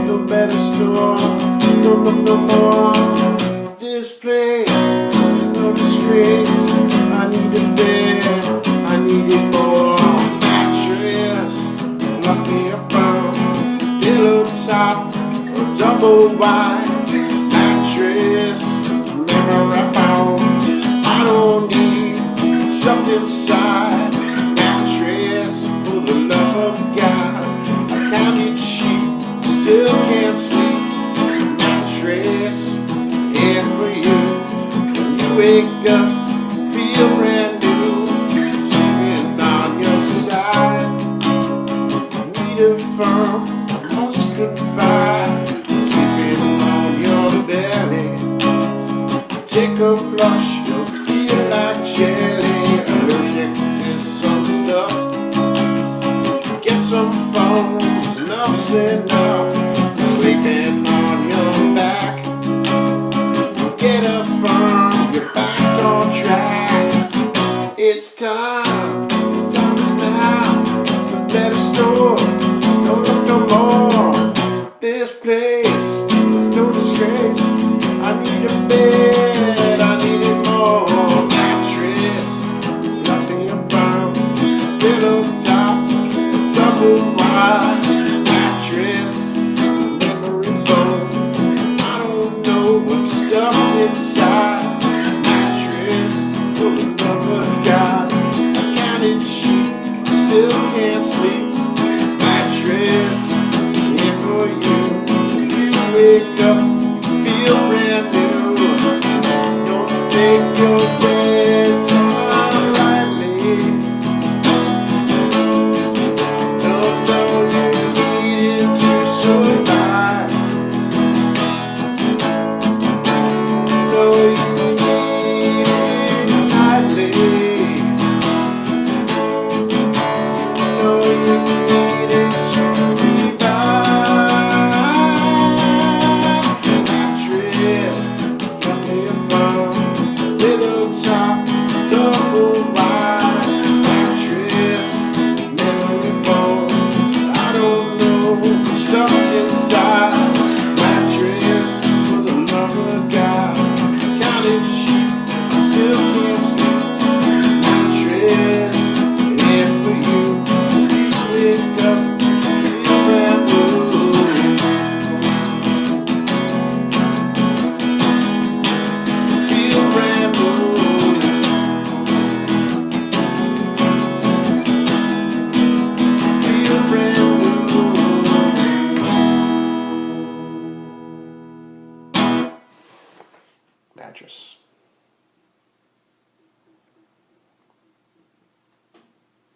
no better store. No, no, no more. This place is no disgrace. I need a bed, I need it more. Mattress, lucky I found. Pillow top, a double wide mattress. Never I found. I don't need stuff inside. Mattress, for the love of God. I counted sheep, still can't sleep. Mattress, yeah, for you. When you wake up, feel brand new. Sleeping on your side. Need a firm, I must confide. Sleeping on your belly. Take a blush, you'll feel like jelly. Allergic to some stuff. Get some phones, enough's enough. Sleeping on your back. Get a firm, you're back on track. It's time, the time is now. The better store, don't look no more. This place is no disgrace. I need a bed, I need it more. Mattress, nothing about. Pillow top, double wide.